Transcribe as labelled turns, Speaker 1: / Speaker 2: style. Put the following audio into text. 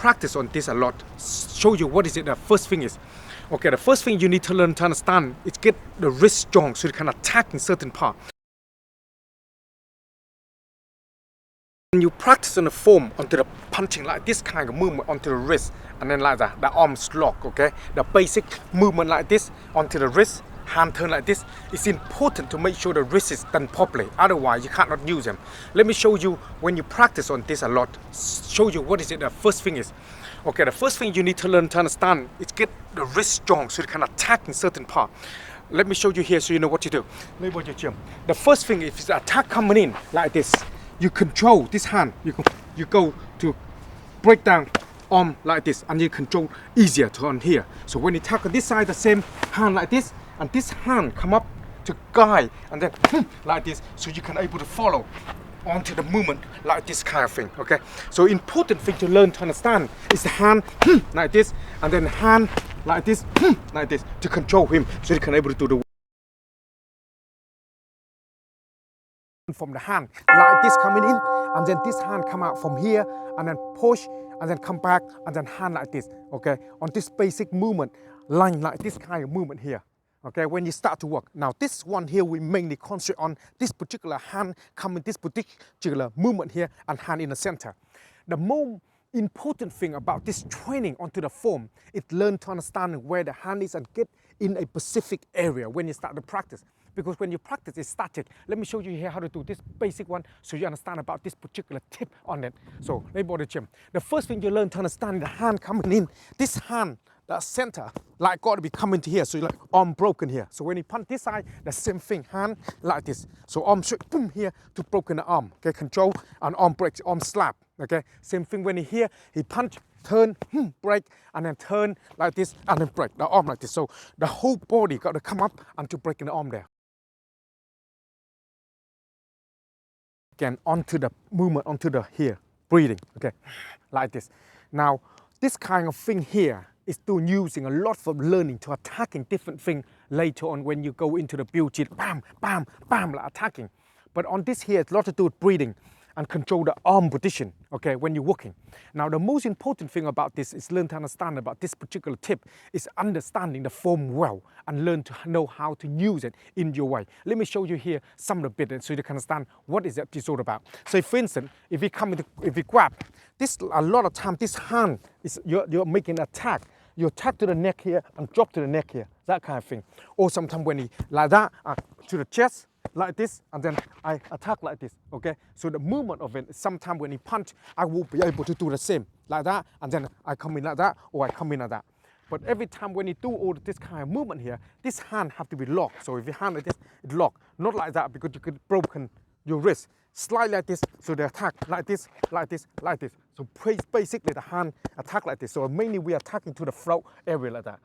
Speaker 1: practice on this a lot, show you what is it. The first thing is, okay, the first thing you need to learn to understand is get the wrist strong so you can attack in certain part. When you practice on the form onto the punching like this kind of movement onto the wrist and then like that, the arms lock, okay? The basic movement like this onto the wrist, hand turn like this. It's important to make sure the wrist is done properly, otherwise you cannot use them. Let me show you when you practice on this a lot, show you what is it. The first thing is, okay, the first thing you need to learn to understand is get the wrist strong so you can attack in certain part. Let me show you here so you know what to do. The first thing, if it's an attack coming in like this, you control this hand. You go to break down arm like this, and you control easier to on here. So when you attack on this side, the same hand like this, and this hand come up to guide, and then like this, so you can able to follow onto the movement like this kind of thing. Okay. So important thing to learn to understand is the hand like this, and then hand like this to control him, so you can able to do the from the hand like this coming in, and then this hand come out from here and then push and then come back and then hand like this. Okay, on this basic movement line like this kind of movement here. Okay, when you start to work now, this one here we mainly concentrate on this particular hand coming, this particular movement here, and hand in the center. The more important thing about this training onto the form is learn to understand where the hand is and get in a specific area when you start to practice. Because when you practice, it's static. Let me show you here how to do this basic one so you understand about this particular tip on it. So, let me go to the gym. The first thing you learn to understand the hand coming in, this hand, the center, like got to be coming to here. So you're like arm broken here. So when you punch this side, the same thing, hand like this. So arm straight, boom, here to broken the arm. Okay, control, and arm breaks, arm slap. Okay, same thing when he here, he punch, turn, break, and then turn like this, and then break the arm like this. So the whole body got to come up until breaking the arm there. Again, onto the movement, onto the here, breathing, okay, like this. Now, this kind of thing here is still using a lot of learning to attacking different things later on when you go into the build jit, bam, bam, bam, like attacking. But on this here, it's a lot to do with breathing and control the arm position, okay, when you're walking. Now, the most important thing about this is learn to understand about this particular tip is understanding the form well and learn to know how to use it in your way. Let me show you here some of the bits so you can understand what is that all about. So, for instance, if you grab, this a lot of time, this hand is you're making an attack. You attack to the neck here and drop to the neck here, that kind of thing. Or sometimes when you like that to the chest, like this, and then I attack like this, okay? So the movement of it, sometimes when he punch, I will be able to do the same, like that, and then I come in like that, or I come in like that. But every time when you do all this kind of movement here, this hand have to be locked. So if you hand like this, it's locked. Not like that, because you could broken your wrist. Slide like this, so they attack like this, like this, like this. So basically the hand attack like this. So mainly we are attacking to the throat area like that.